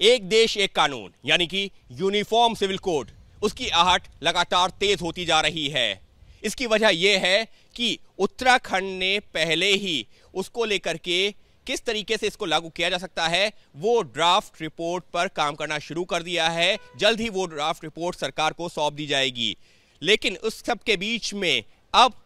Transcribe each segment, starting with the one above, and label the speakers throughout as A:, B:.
A: एक देश एक कानून यानी कि यूनिफॉर्म सिविल कोड, उसकी आहट लगातार तेज होती जा रही है। इसकी वजह यह है कि उत्तराखंड ने पहले ही उसको लेकर के किस तरीके से इसको लागू किया जा सकता है वो ड्राफ्ट रिपोर्ट पर काम करना शुरू कर दिया है। जल्द ही वो ड्राफ्ट रिपोर्ट सरकार को सौंप दी जाएगी। लेकिन उस सब के बीच में अब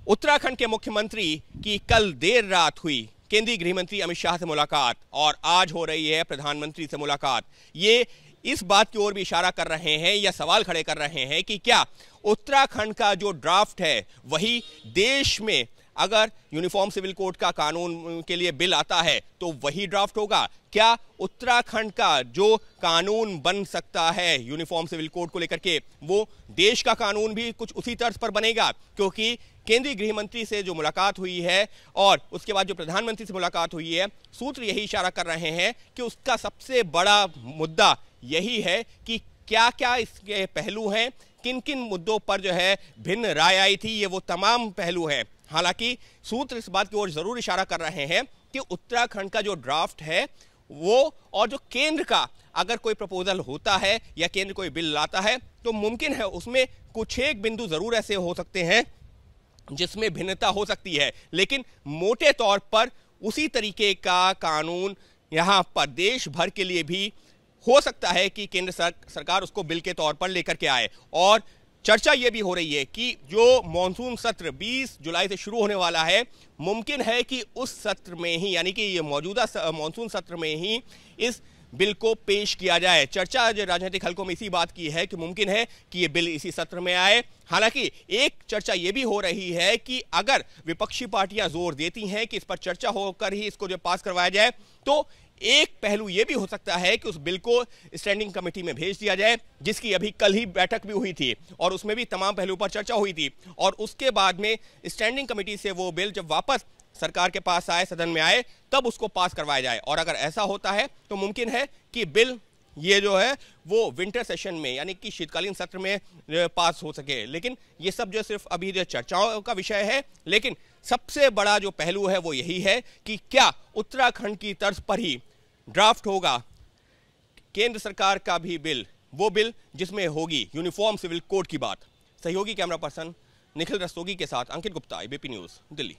A: उत्तराखंड के मुख्यमंत्री की कल देर रात हुई केंद्रीय गृह मंत्री अमित शाह से मुलाकात और आज हो रही है प्रधानमंत्री से मुलाकात। ये इस बात की ओर भी इशारा कर रहे हैं या सवाल खड़े कर रहे हैं कि क्या उत्तराखंड का जो ड्राफ्ट है वही देश में अगर यूनिफॉर्म सिविल कोड का कानून के लिए बिल आता है तो वही ड्राफ्ट होगा। क्या उत्तराखंड का जो कानून बन सकता है यूनिफॉर्म सिविल कोड को लेकर के वो देश का कानून भी कुछ उसी तर्ज पर बनेगा? क्योंकि केंद्रीय गृह मंत्री से जो मुलाकात हुई है और उसके बाद जो प्रधानमंत्री से मुलाकात हुई है, सूत्र यही इशारा कर रहे हैं कि उसका सबसे बड़ा मुद्दा यही है कि क्या क्या इसके पहलू हैं, किन किन मुद्दों पर जो है भिन्न राय आई थी, ये वो तमाम पहलू हैं। हालांकि सूत्र इस बात की ओर जरूर इशारा कर रहे हैं कि उत्तराखंड का जो ड्राफ्ट है वो और जो केंद्र का अगर कोई प्रपोजल होता है या केंद्र कोई बिल लाता है तो मुमकिन है उसमें कुछ एक बिंदु जरूर ऐसे हो सकते हैं जिसमें भिन्नता हो सकती है, लेकिन मोटे तौर पर उसी तरीके का कानून यहां पर देश भर के लिए भी हो सकता है कि केंद्र सरकार उसको बिल के तौर पर लेकर के आए। और चर्चा यह भी हो रही है कि जो मॉनसून सत्र 20 जुलाई से शुरू होने वाला है, मुमकिन है कि उस सत्र में ही यानी कि ये मौजूदा मॉनसून सत्र में ही इस बिल को पेश किया जाए। चर्चा जो राजनीतिक हलकों में इसी बात की है कि मुमकिन है कि ये बिल इसी सत्र में आए। हालांकि एक चर्चा ये भी हो रही है कि अगर विपक्षी पार्टियां जोर देती हैं कि इस पर चर्चा होकर ही इसको जो पास करवाया जाए तो एक पहलू यह भी हो सकता है कि उस बिल को स्टैंडिंग कमेटी में भेज दिया जाए, जिसकी अभी कल ही बैठक भी हुई थी और उसमें भी तमाम पहलुओं पर चर्चा हुई थी। और उसके बाद में स्टैंडिंग कमेटी से वो बिल जब वापस सरकार के पास आए, सदन में आए, तब उसको पास करवाया जाए। और अगर ऐसा होता है तो मुमकिन है कि बिल ये जो है वो विंटर सेशन में यानी कि शीतकालीन सत्र में पास हो सके। लेकिन ये सब जो सिर्फ अभी जो चर्चाओं का विषय है, लेकिन सबसे बड़ा जो पहलू है वो यही है कि क्या उत्तराखंड की तर्ज पर ही ड्राफ्ट होगा केंद्र सरकार का भी बिल, वो बिल जिसमें होगी यूनिफॉर्म सिविल कोड की बात। सहयोगी कैमरा पर्सन निखिल रस्तोगी के साथ अंकित गुप्ता, एबीपी न्यूज़, दिल्ली।